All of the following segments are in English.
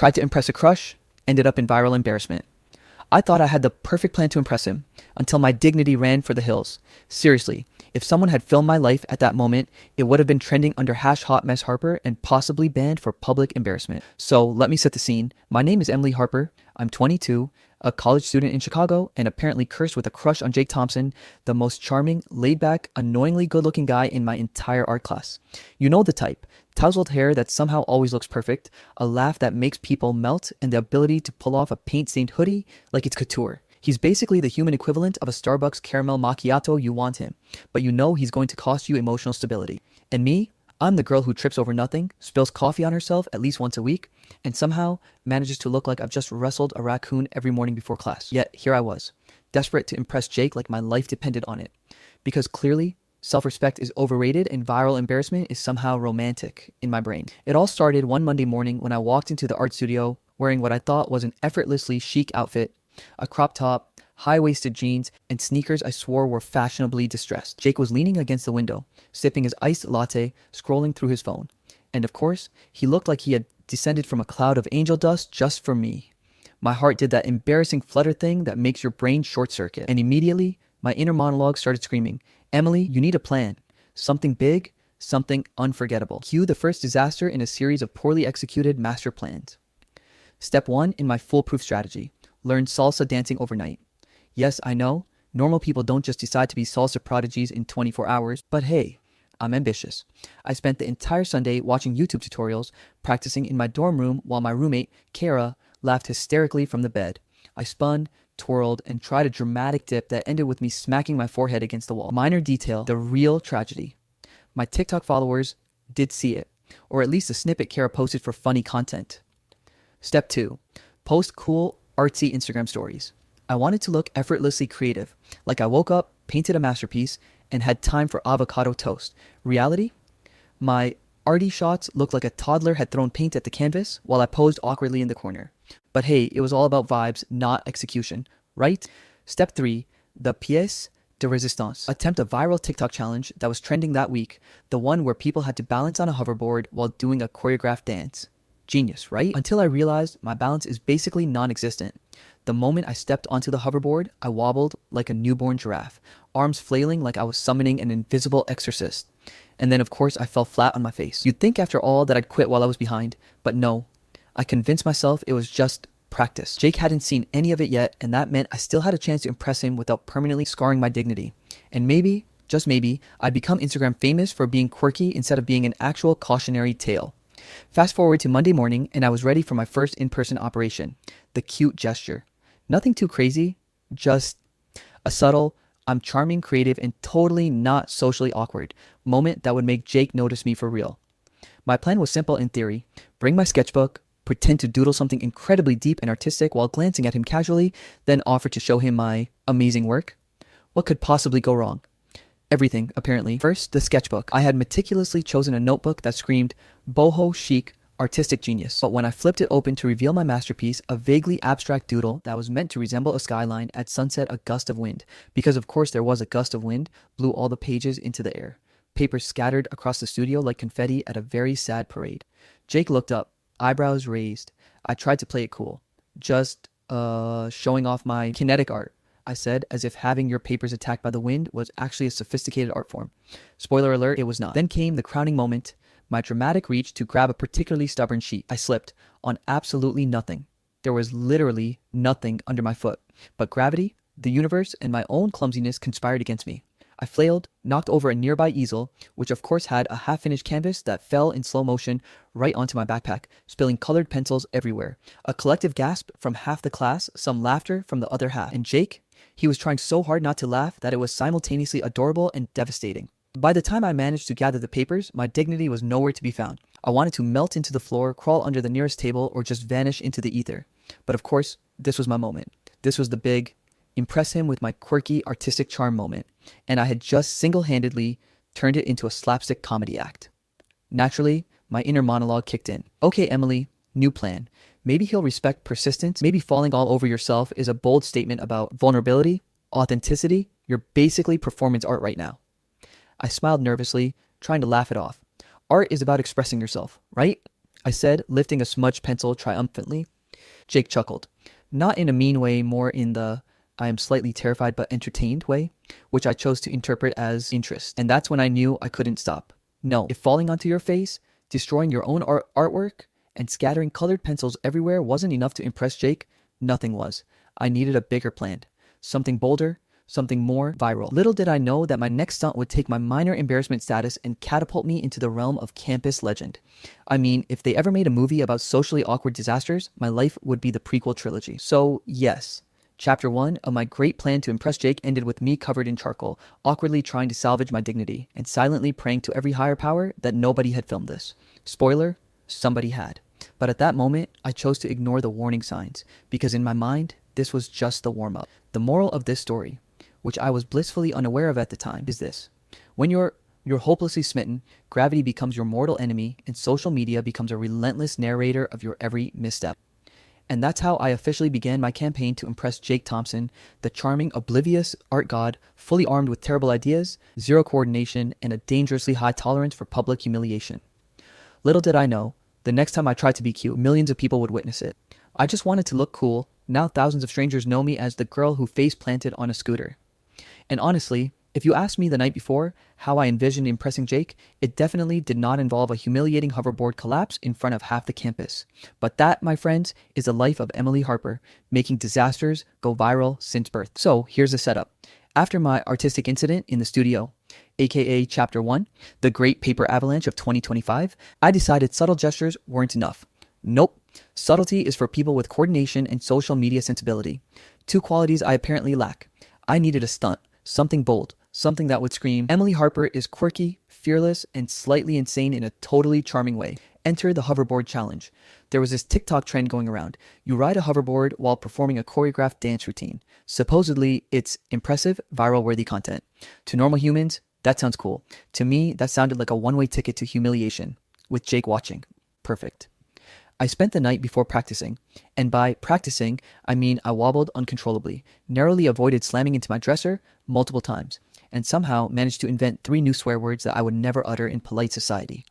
Tried to impress a crush, ended up in viral embarrassment. I thought I had the perfect plan to impress him, until my dignity ran for the hills. Seriously, if someone had filmed my life at that moment, it would have been trending under #HotMessHarper and possibly banned for public embarrassment. So let me set the scene. My name is Emily Harper. I'm 22, a college student in Chicago, and apparently cursed with a crush on Jake Thompson, the most charming, laid-back, annoyingly good-looking guy in my entire art class. You know the type. Tousled hair that somehow always looks perfect, a laugh that makes people melt, and the ability to pull off a paint-stained hoodie like it's couture. He's basically the human equivalent of a Starbucks caramel macchiato. You want him, but you know he's going to cost you emotional stability. And me? I'm the girl who trips over nothing, spills coffee on herself at least once a week, and somehow manages to look like I've just wrestled a raccoon every morning before class. Yet here I was, desperate to impress Jake like my life depended on it. Because clearly, self-respect is overrated and viral embarrassment is somehow romantic in my brain. It all started one Monday morning when I walked into the art studio wearing what I thought was an effortlessly chic outfit, a crop top, high-waisted jeans, and sneakers I swore were fashionably distressed. Jake was leaning against the window, sipping his iced latte, scrolling through his phone. And of course, he looked like he had descended from a cloud of angel dust just for me. My heart did that embarrassing flutter thing that makes your brain short-circuit. And immediately, my inner monologue started screaming, "Emily, you need a plan. Something big, something unforgettable." Cue the first disaster in a series of poorly executed master plans. Step 1 in my foolproof strategy. Learn salsa dancing overnight. Yes, I know, normal people don't just decide to be salsa prodigies in 24 hours, but hey, I'm ambitious. I spent the entire Sunday watching YouTube tutorials, practicing in my dorm room while my roommate, Kara, laughed hysterically from the bed. I spun, twirled, and tried a dramatic dip that ended with me smacking my forehead against the wall. Minor detail, the real tragedy. My TikTok followers did see it, or at least a snippet Kara posted for funny content. Step 2. Post cool, artsy Instagram stories. I wanted to look effortlessly creative, like I woke up, painted a masterpiece, and had time for avocado toast. Reality? My arty shots looked like a toddler had thrown paint at the canvas while I posed awkwardly in the corner. But hey, it was all about vibes, not execution, right? Step 3, the pièce de résistance. Attempt a viral TikTok challenge that was trending that week, the one where people had to balance on a hoverboard while doing a choreographed dance. Genius, right? Until I realized my balance is basically non-existent. The moment I stepped onto the hoverboard, I wobbled like a newborn giraffe, arms flailing like I was summoning an invisible exorcist. And then of course I fell flat on my face. You'd think after all that I'd quit while I was behind, but no. I convinced myself it was just practice. Jake hadn't seen any of it yet, and that meant I still had a chance to impress him without permanently scarring my dignity. And maybe, just maybe, I'd become Instagram famous for being quirky instead of being an actual cautionary tale. Fast forward to Monday morning, and I was ready for my first in-person operation, the cute gesture. Nothing too crazy, just a subtle, I'm charming, creative, and totally not socially awkward moment that would make Jake notice me for real. My plan was simple in theory. Bring my sketchbook, pretend to doodle something incredibly deep and artistic while glancing at him casually, then offer to show him my amazing work. What could possibly go wrong? Everything, apparently. First, the sketchbook. I had meticulously chosen a notebook that screamed boho chic, artistic genius. But when I flipped it open to reveal my masterpiece, a vaguely abstract doodle that was meant to resemble a skyline, at sunset a gust of wind, because of course there was a gust of wind, blew all the pages into the air. Papers scattered across the studio like confetti at a very sad parade. Jake looked up, eyebrows raised. I tried to play it cool. Just, showing off my kinetic art, I said, as if having your papers attacked by the wind was actually a sophisticated art form. Spoiler alert, it was not. Then came the crowning moment, my dramatic reach to grab a particularly stubborn sheet. I slipped on absolutely nothing. There was literally nothing under my foot, but gravity, the universe, and my own clumsiness conspired against me. I flailed, knocked over a nearby easel, which of course had a half-finished canvas that fell in slow motion right onto my backpack, spilling colored pencils everywhere. A collective gasp from half the class, some laughter from the other half. And Jake? He was trying so hard not to laugh that it was simultaneously adorable and devastating. By the time I managed to gather the papers, my dignity was nowhere to be found. I wanted to melt into the floor, crawl under the nearest table, or just vanish into the ether. But of course, this was my moment. This was the big, impress him with my quirky, artistic charm moment. And I had just single-handedly turned it into a slapstick comedy act. Naturally, my inner monologue kicked in. Okay, Emily, new plan. Maybe he'll respect persistence. Maybe falling all over yourself is a bold statement about vulnerability, authenticity. You're basically performance art right now. I smiled nervously, trying to laugh it off. Art is about expressing yourself, right? I said, lifting a smudged pencil triumphantly. Jake chuckled. Not in a mean way, more in the I am slightly terrified but entertained way, which I chose to interpret as interest. And that's when I knew I couldn't stop. No, if falling onto your face, destroying your own artwork, and scattering colored pencils everywhere wasn't enough to impress Jake, nothing was. I needed a bigger plan. Something bolder, something more viral. Little did I know that my next stunt would take my minor embarrassment status and catapult me into the realm of campus legend. I mean, if they ever made a movie about socially awkward disasters, my life would be the prequel trilogy. So, yes. Chapter 1 of my great plan to impress Jake ended with me covered in charcoal, awkwardly trying to salvage my dignity, and silently praying to every higher power that nobody had filmed this. Spoiler, somebody had. But at that moment, I chose to ignore the warning signs, because in my mind, this was just the warm-up. The moral of this story, which I was blissfully unaware of at the time, is this. When you're hopelessly smitten, gravity becomes your mortal enemy, and social media becomes a relentless narrator of your every misstep. And that's how I officially began my campaign to impress Jake Thompson, the charming, oblivious art god, fully armed with terrible ideas, zero coordination, and a dangerously high tolerance for public humiliation. Little did I know, the next time I tried to be cute, millions of people would witness it. I just wanted to look cool. Now thousands of strangers know me as the girl who face planted on a scooter. And honestly, if you asked me the night before how I envisioned impressing Jake, it definitely did not involve a humiliating hoverboard collapse in front of half the campus. But that, my friends, is the life of Emily Harper, making disasters go viral since birth. So here's the setup. After my artistic incident in the studio, aka Chapter 1, the Great Paper Avalanche of 2025, I decided subtle gestures weren't enough. Nope. Subtlety is for people with coordination and social media sensibility. Two qualities I apparently lack. I needed a stunt, something bold, something that would scream, Emily Harper is quirky, fearless, and slightly insane in a totally charming way. Enter the hoverboard challenge. There was this TikTok trend going around. You ride a hoverboard while performing a choreographed dance routine. Supposedly, it's impressive, viral-worthy content. To normal humans, that sounds cool. To me, that sounded like a one-way ticket to humiliation, with Jake watching. Perfect. I spent the night before practicing, and by practicing, I mean I wobbled uncontrollably, narrowly avoided slamming into my dresser multiple times, and somehow managed to invent 3 new swear words that I would never utter in polite society.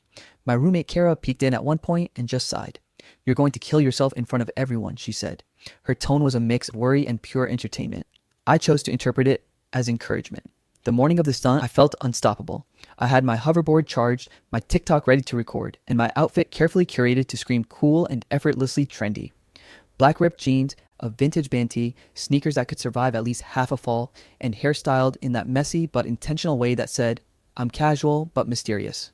My roommate Kara peeked in at one point and just sighed. You're going to kill yourself in front of everyone, she said. Her tone was a mix of worry and pure entertainment. I chose to interpret it as encouragement. The morning of the stunt, I felt unstoppable. I had my hoverboard charged, my TikTok ready to record, and my outfit carefully curated to scream cool and effortlessly trendy. Black ripped jeans, a vintage band tee, sneakers that could survive at least half a fall, and hairstyled in that messy but intentional way that said, I'm casual but mysterious.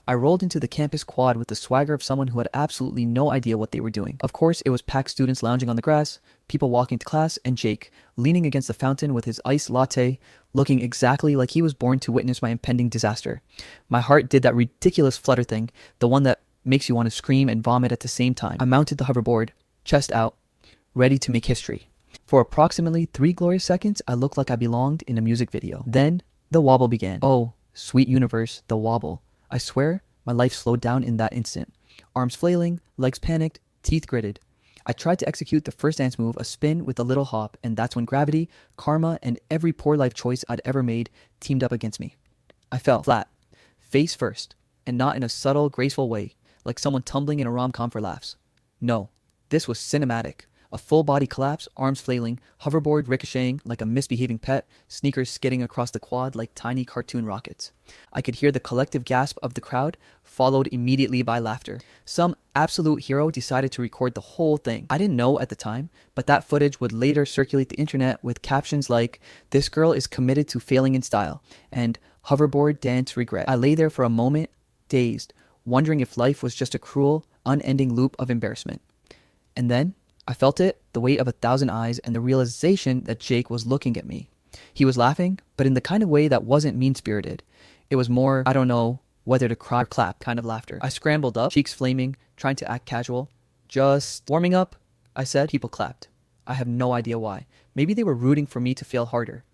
I rolled into the campus quad with the swagger of someone who had absolutely no idea what they were doing. Of course, it was packed students lounging on the grass, people walking to class, and Jake, leaning against the fountain with his iced latte, looking exactly like he was born to witness my impending disaster. My heart did that ridiculous flutter thing, the one that makes you want to scream and vomit at the same time. I mounted the hoverboard, chest out, ready to make history. For approximately 3 glorious seconds, I looked like I belonged in a music video. Then, the wobble began. Oh, sweet universe, the wobble. I swear, my life slowed down in that instant. Arms flailing, legs panicked, teeth gritted. I tried to execute the first dance move, a spin with a little hop, and that's when gravity, karma, and every poor life choice I'd ever made teamed up against me. I fell flat, face first, and not in a subtle, graceful way, like someone tumbling in a rom-com for laughs. No, this was cinematic. A full body collapse, arms flailing, hoverboard ricocheting like a misbehaving pet, sneakers skidding across the quad like tiny cartoon rockets. I could hear the collective gasp of the crowd, followed immediately by laughter. Some absolute hero decided to record the whole thing. I didn't know at the time, but that footage would later circulate the internet with captions like, "This girl is committed to failing in style," and "Hoverboard dance regret." I lay there for a moment, dazed, wondering if life was just a cruel, unending loop of embarrassment. And then I felt it, the weight of 1,000 eyes, and the realization that Jake was looking at me. He was laughing, but in the kind of way that wasn't mean-spirited. It was more, I don't know, whether to cry or clap kind of laughter. I scrambled up, cheeks flaming, trying to act casual. Just warming up, I said. People clapped. I have no idea why. Maybe they were rooting for me to fail harder.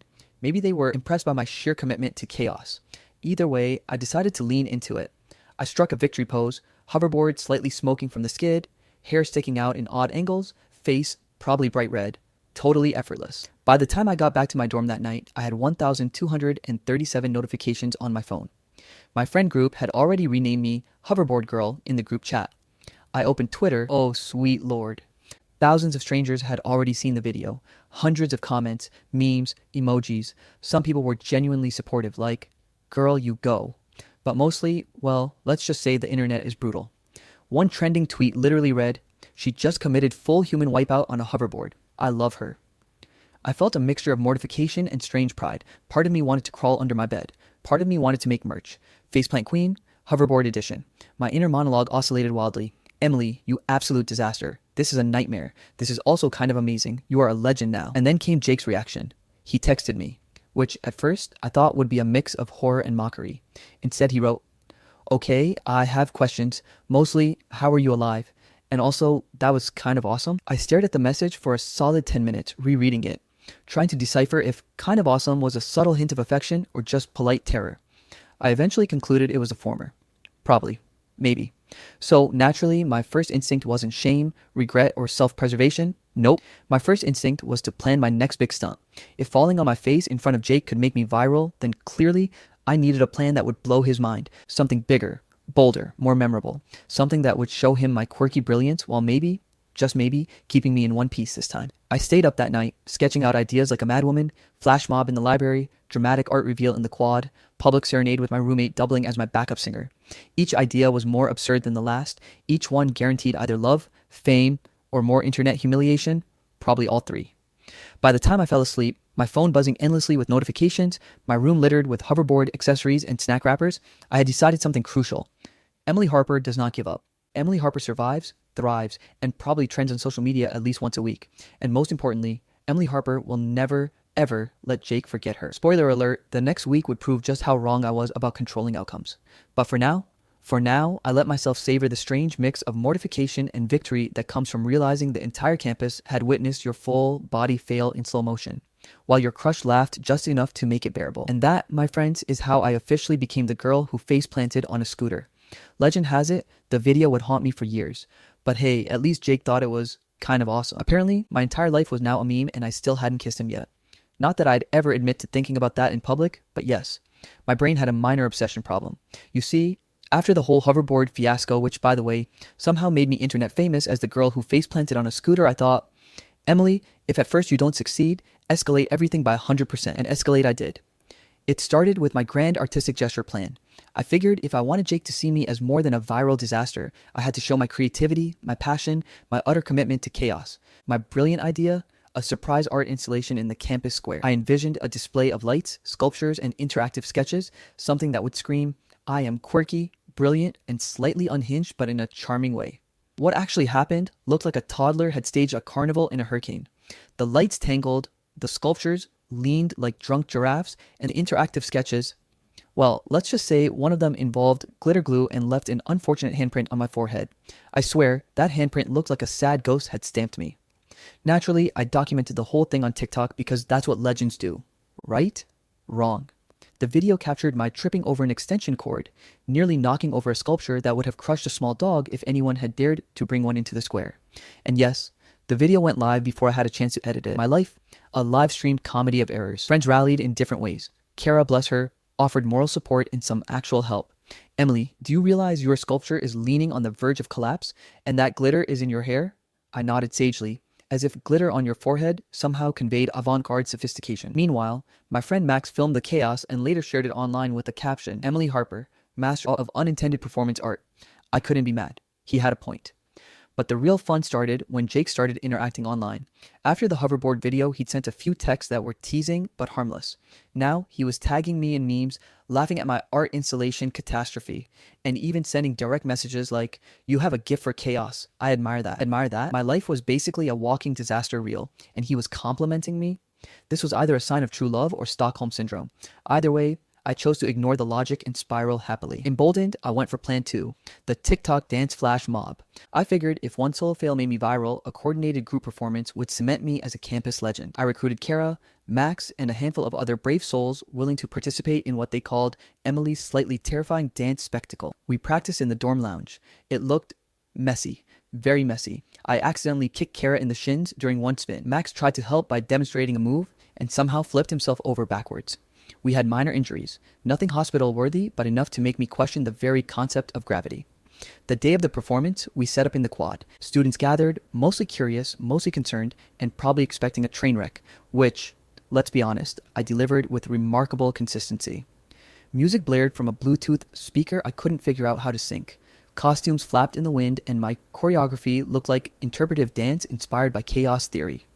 Maybe they were impressed by my sheer commitment to chaos. Either way, I decided to lean into it. I struck a victory pose, hoverboard slightly smoking from the skid, hair sticking out in odd angles, face probably bright red, totally effortless. By the time I got back to my dorm that night, I had 1,237 notifications on my phone. My friend group had already renamed me Hoverboard Girl in the group chat. I opened Twitter. Oh, sweet lord. Thousands of strangers had already seen the video. Hundreds of comments, memes, emojis. Some people were genuinely supportive, like, girl, you go. But mostly, well, let's just say the internet is brutal. One trending tweet literally read, she just committed full human wipeout on a hoverboard. I love her. I felt a mixture of mortification and strange pride. Part of me wanted to crawl under my bed. Part of me wanted to make merch. Faceplant Queen, hoverboard edition. My inner monologue oscillated wildly. Emily, you absolute disaster. This is a nightmare. This is also kind of amazing. You are a legend now. And then came Jake's reaction. He texted me, which at first I thought would be a mix of horror and mockery. Instead he wrote, okay, I have questions. Mostly, how are you alive? And also, that was kind of awesome. I stared at the message for a solid 10 minutes, rereading it, trying to decipher if kind of awesome was a subtle hint of affection or just polite terror. I eventually concluded it was the former. Probably. Maybe. So naturally, my first instinct wasn't shame, regret, or self-preservation. Nope. My first instinct was to plan my next big stunt. If falling on my face in front of Jake could make me viral, then clearly I needed a plan that would blow his mind. Something bigger, bolder, more memorable. Something that would show him my quirky brilliance while maybe, just maybe, keeping me in one piece this time. I stayed up that night, sketching out ideas like a madwoman, flash mob in the library, dramatic art reveal in the quad, public serenade with my roommate doubling as my backup singer. Each idea was more absurd than the last. Each one guaranteed either love, fame, or more internet humiliation. Probably all three. By the time I fell asleep, my phone buzzing endlessly with notifications, my room littered with hoverboard accessories and snack wrappers, I had decided something crucial. Emily Harper does not give up. Emily Harper survives, thrives, and probably trends on social media at least once a week. And most importantly, Emily Harper will never, ever let Jake forget her. Spoiler alert, the next week would prove just how wrong I was about controlling outcomes. But for now, I let myself savor the strange mix of mortification and victory that comes from realizing the entire campus had witnessed your full body fail in slow motion, while your crush laughed just enough to make it bearable. And that, my friends, is how I officially became the girl who face planted on a scooter. Legend has it, the video would haunt me for years. But hey, at least Jake thought it was kind of awesome. Apparently, my entire life was now a meme and I still hadn't kissed him yet. Not that I'd ever admit to thinking about that in public, but yes, my brain had a minor obsession problem. You see, after the whole hoverboard fiasco, which by the way, somehow made me internet famous as the girl who face planted on a scooter, I thought, Emily, if at first you don't succeed, escalate everything by 100%, and escalate I did. It started with my grand artistic gesture plan. I figured if I wanted Jake to see me as more than a viral disaster, I had to show my creativity, my passion, my utter commitment to chaos. My brilliant idea? A surprise art installation in the campus square. I envisioned a display of lights, sculptures, and interactive sketches, something that would scream, I am quirky, brilliant, and slightly unhinged, but in a charming way. What actually happened looked like a toddler had staged a carnival in a hurricane. The lights tangled, the sculptures leaned like drunk giraffes, and the interactive sketches, well, let's just say one of them involved glitter glue and left an unfortunate handprint on my forehead. I swear, that handprint looked like a sad ghost had stamped me. Naturally, I documented the whole thing on TikTok because that's what legends do. Right? Wrong. The video captured my tripping over an extension cord, nearly knocking over a sculpture that would have crushed a small dog if anyone had dared to bring one into the square. And yes, the video went live before I had a chance to edit it. My life, a live-streamed comedy of errors. Friends rallied in different ways. Kara, bless her, offered moral support and some actual help. Emily, do you realize your sculpture is leaning on the verge of collapse and that glitter is in your hair? I nodded sagely, as if glitter on your forehead somehow conveyed avant-garde sophistication. Meanwhile, my friend Max filmed the chaos and later shared it online with the caption, Emily Harper, master of unintended performance art. I couldn't be mad. He had a point. But the real fun started when Jake started interacting online. After the hoverboard video, he'd sent a few texts that were teasing but harmless. Now, he was tagging me in memes, laughing at my art installation catastrophe, and even sending direct messages like, you have a gift for chaos. I admire that. Admire that? My life was basically a walking disaster reel, and he was complimenting me? This was either a sign of true love or Stockholm Syndrome. Either way, I chose to ignore the logic and spiral happily. Emboldened, I went for plan 2, the TikTok dance flash mob. I figured if one solo fail made me viral, a coordinated group performance would cement me as a campus legend. I recruited Kara, Max, and a handful of other brave souls willing to participate in what they called Emily's slightly terrifying dance spectacle. We practiced in the dorm lounge. It looked messy. Very messy. I accidentally kicked Kara in the shins during one spin. Max tried to help by demonstrating a move and somehow flipped himself over backwards. We had minor injuries, nothing hospital-worthy, but enough to make me question the very concept of gravity. The day of the performance, we set up in the quad. Students gathered, mostly curious, mostly concerned, and probably expecting a train wreck, which, let's be honest, I delivered with remarkable consistency. Music blared from a Bluetooth speaker I couldn't figure out how to sync. Costumes flapped in the wind, and my choreography looked like interpretive dance inspired by chaos theory.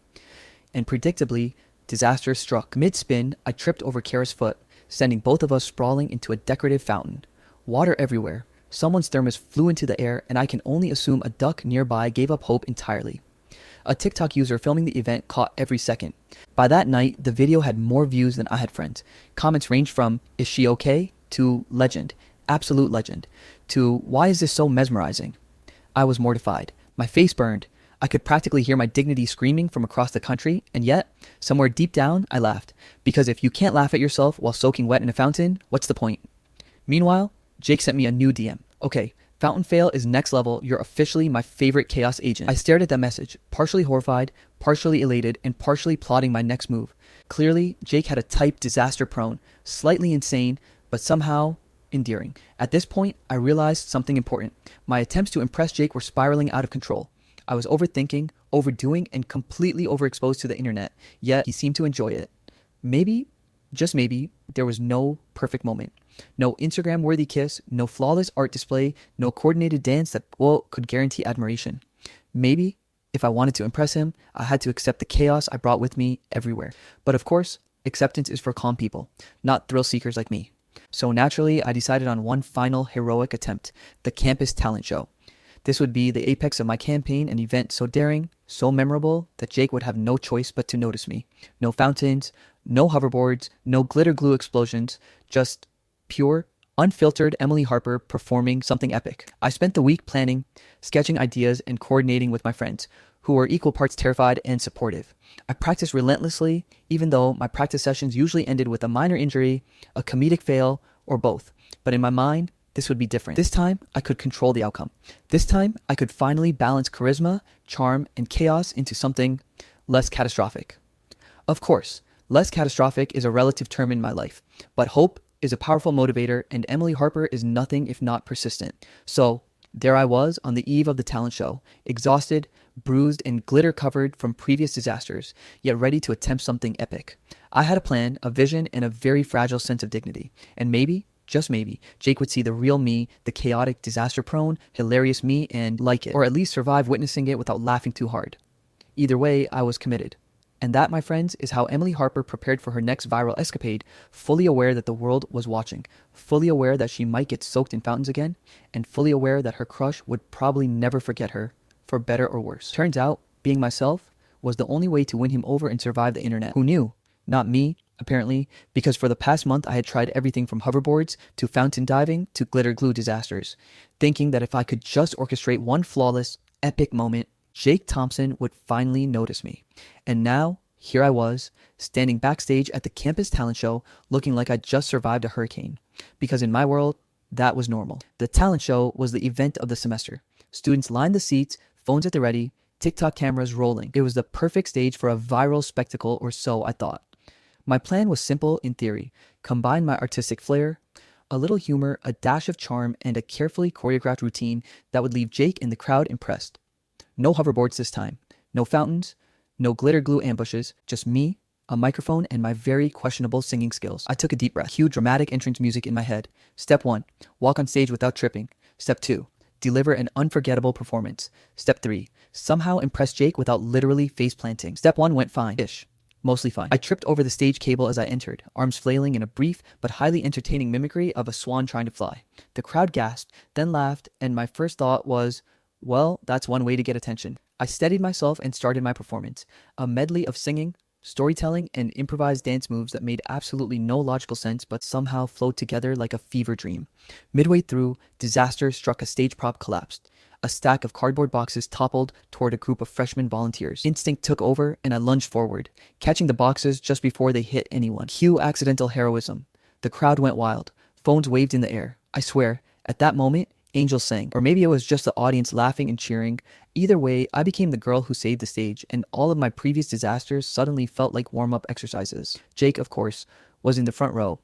And predictably, disaster struck. Mid-spin, I tripped over Kara's foot, sending both of us sprawling into a decorative fountain. Water everywhere. Someone's thermos flew into the air, and I can only assume a duck nearby gave up hope entirely. A TikTok user filming the event caught every second. By that night, the video had more views than I had friends. Comments ranged from, "Is she okay?" to "Legend, absolute legend," to "Why is this so mesmerizing?" I was mortified. My face burned. I could practically hear my dignity screaming from across the country, and yet, somewhere deep down, I laughed. Because if you can't laugh at yourself while soaking wet in a fountain, what's the point? Meanwhile, Jake sent me a new DM. "Okay, fountain fail is next level. You're officially my favorite chaos agent." I stared at that message, partially horrified, partially elated, and partially plotting my next move. Clearly, Jake had a type disaster prone, slightly insane, but somehow endearing. At this point, I realized something important. My attempts to impress Jake were spiraling out of control. I was overthinking, overdoing, and completely overexposed to the internet, yet he seemed to enjoy it. Maybe, just maybe, there was no perfect moment. No Instagram-worthy kiss, no flawless art display, no coordinated dance that, well, could guarantee admiration. Maybe, if I wanted to impress him, I had to accept the chaos I brought with me everywhere. But of course, acceptance is for calm people, not thrill seekers like me. So naturally, I decided on one final heroic attempt, the campus talent show. This would be the apex of my campaign, an event so daring, so memorable, that Jake would have no choice but to notice me. No fountains, no hoverboards, no glitter glue explosions, just pure, unfiltered Emily Harper performing something epic. I spent the week planning, sketching ideas, and coordinating with my friends, who were equal parts terrified and supportive. I practiced relentlessly, even though my practice sessions usually ended with a minor injury, a comedic fail, or both. But in my mind, this would be different. This time, I could control the outcome. This time, I could finally balance charisma, charm, and chaos into something less catastrophic. Of course, less catastrophic is a relative term in my life, but hope is a powerful motivator, and Emily Harper is nothing if not persistent. So, there I was on the eve of the talent show, exhausted, bruised, and glitter-covered from previous disasters, yet ready to attempt something epic. I had a plan, a vision, and a very fragile sense of dignity. And maybe, just maybe, Jake would see the real me, the chaotic, disaster-prone, hilarious me, and like it, or at least survive witnessing it without laughing too hard. Either way, I was committed. And that, my friends, is how Emily Harper prepared for her next viral escapade, fully aware that the world was watching, fully aware that she might get soaked in fountains again, and fully aware that her crush would probably never forget her, for better or worse. Turns out, being myself was the only way to win him over and survive the internet. Who knew? Not me, apparently, because for the past month I had tried everything from hoverboards to fountain diving to glitter glue disasters, thinking that if I could just orchestrate one flawless, epic moment, Jake Thompson would finally notice me. And now, here I was, standing backstage at the campus talent show, looking like I'd just survived a hurricane. Because in my world, that was normal. The talent show was the event of the semester. Students lined the seats, phones at the ready, TikTok cameras rolling. It was the perfect stage for a viral spectacle, or so I thought. My plan was simple in theory. Combine my artistic flair, a little humor, a dash of charm, and a carefully choreographed routine that would leave Jake and the crowd impressed. No hoverboards this time. No fountains. No glitter glue ambushes. Just me, a microphone, and my very questionable singing skills. I took a deep breath. Cue dramatic entrance music in my head. Step 1. Walk on stage without tripping. Step 2. Deliver an unforgettable performance. Step 3. Somehow impress Jake without literally face planting. Step 1 went fine-ish. Mostly fine. I tripped over the stage cable as I entered, arms flailing in a brief but highly entertaining mimicry of a swan trying to fly. The crowd gasped, then laughed, and my first thought was, well, that's one way to get attention. I steadied myself and started my performance, a medley of singing, storytelling, and improvised dance moves that made absolutely no logical sense but somehow flowed together like a fever dream. Midway through, disaster struck. A stage prop collapsed. A stack of cardboard boxes toppled toward a group of freshman volunteers. Instinct took over, and I lunged forward, catching the boxes just before they hit anyone. Cue accidental heroism. The crowd went wild. Phones waved in the air. I swear, at that moment, angels sang. Or maybe it was just the audience laughing and cheering. Either way, I became the girl who saved the stage, and all of my previous disasters suddenly felt like warm-up exercises. Jake, of course, was in the front row,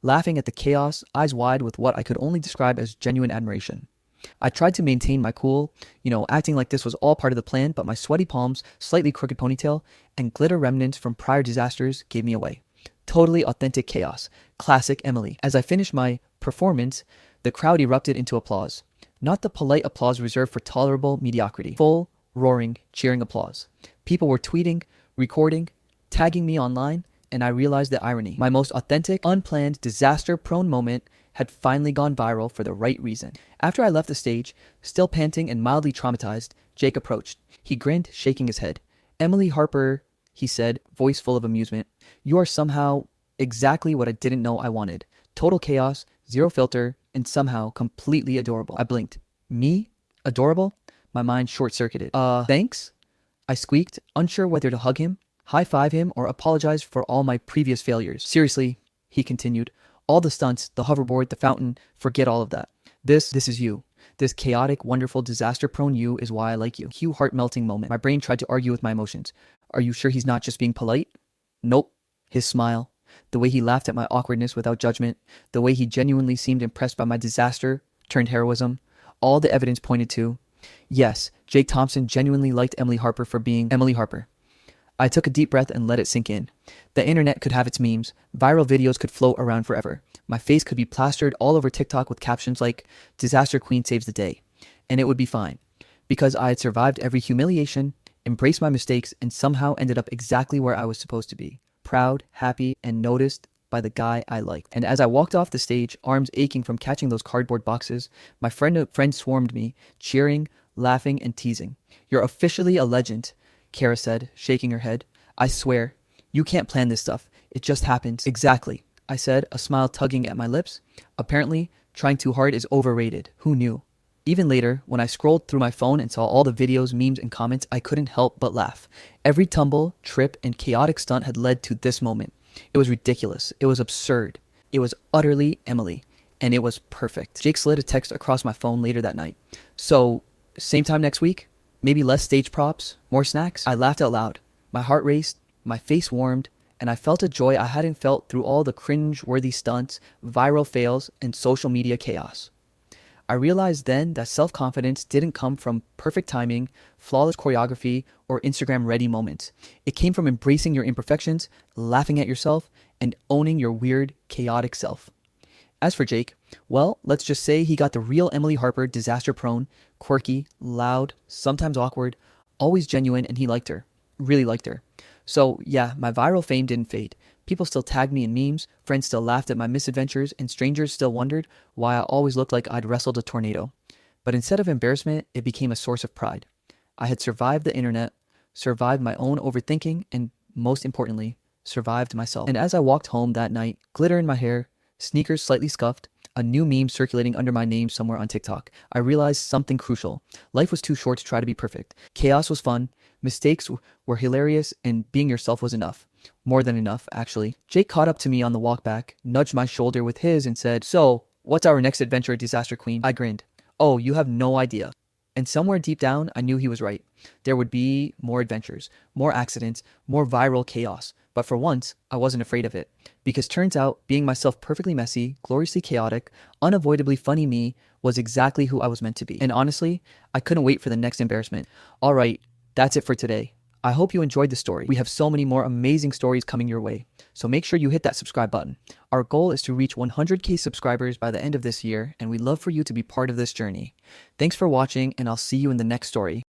laughing at the chaos, eyes wide with what I could only describe as genuine admiration. I tried to maintain my cool, acting like this was all part of the plan, but my sweaty palms, slightly crooked ponytail, and glitter remnants from prior disasters gave me away. Totally authentic chaos. Classic Emily. As I finished my performance, the crowd erupted into applause. Not the polite applause reserved for tolerable mediocrity. Full, roaring, cheering applause. People were tweeting, recording, tagging me online, and I realized the irony. My most authentic, unplanned, disaster-prone moment had finally gone viral for the right reason. After I left the stage, still panting and mildly traumatized, Jake approached. He grinned, shaking his head. "Emily Harper," he said, voice full of amusement. "You are somehow exactly what I didn't know I wanted. Total chaos, zero filter, and somehow completely adorable." I blinked. Me? Adorable? My mind short-circuited. Thanks? I squeaked, unsure whether to hug him, high-five him, or apologize for all my previous failures. "Seriously," he continued, "all the stunts, the hoverboard, the fountain, forget all of that. This is you. This chaotic, wonderful, disaster-prone you is why I like you." Cue heart-melting moment. My brain tried to argue with my emotions. "Are you sure he's not just being polite?" Nope. His smile, the way he laughed at my awkwardness without judgment, the way he genuinely seemed impressed by my disaster turned heroism, all the evidence pointed to, yes, Jake Thompson genuinely liked Emily Harper for being Emily Harper. I took a deep breath and let it sink in. The internet could have its memes. Viral videos could float around forever. My face could be plastered all over TikTok with captions like, "Disaster Queen saves the day." And it would be fine. Because I had survived every humiliation, embraced my mistakes, and somehow ended up exactly where I was supposed to be. Proud, happy, and noticed by the guy I liked. And as I walked off the stage, arms aching from catching those cardboard boxes, my friend swarmed me, cheering, laughing, and teasing. "You're officially a legend," Kara said, shaking her head. "I swear, you can't plan this stuff. It just happens." "Exactly," I said, a smile tugging at my lips. Apparently, trying too hard is overrated. Who knew? Even later, when I scrolled through my phone and saw all the videos, memes, and comments, I couldn't help but laugh. Every tumble, trip, and chaotic stunt had led to this moment. It was ridiculous. It was absurd. It was utterly Emily. And it was perfect. Jake slid a text across my phone later that night. "So, same time next week? Maybe less stage props, more snacks?" I laughed out loud. My heart raced, my face warmed, and I felt a joy I hadn't felt through all the cringe-worthy stunts, viral fails, and social media chaos. I realized then that self-confidence didn't come from perfect timing, flawless choreography, or Instagram-ready moments. It came from embracing your imperfections, laughing at yourself, and owning your weird, chaotic self. As for Jake, well, let's just say he got the real Emily Harper, disaster-prone, quirky, loud, sometimes awkward, always genuine, and he liked her. Really liked her. So, yeah, my viral fame didn't fade. People still tagged me in memes, friends still laughed at my misadventures, and strangers still wondered why I always looked like I'd wrestled a tornado. But instead of embarrassment, it became a source of pride. I had survived the internet, survived my own overthinking, and most importantly, survived myself. And as I walked home that night, glitter in my hair, sneakers slightly scuffed, a new meme circulating under my name somewhere on TikTok, I realized something crucial. Life was too short to try to be perfect. Chaos was fun, mistakes were hilarious, and being yourself was enough. More than enough, actually. Jake caught up to me on the walk back, nudged my shoulder with his, and said, "So, what's our next adventure, Disaster Queen?" I grinned. "Oh, you have no idea." And somewhere deep down, I knew he was right. There would be more adventures, more accidents, more viral chaos. But for once, I wasn't afraid of it. Because turns out, being myself perfectly messy, gloriously chaotic, unavoidably funny me was exactly who I was meant to be. And honestly, I couldn't wait for the next embarrassment. All right, that's it for today. I hope you enjoyed the story. We have so many more amazing stories coming your way. So make sure you hit that subscribe button. Our goal is to reach 100K subscribers by the end of this year, and we'd love for you to be part of this journey. Thanks for watching, and I'll see you in the next story.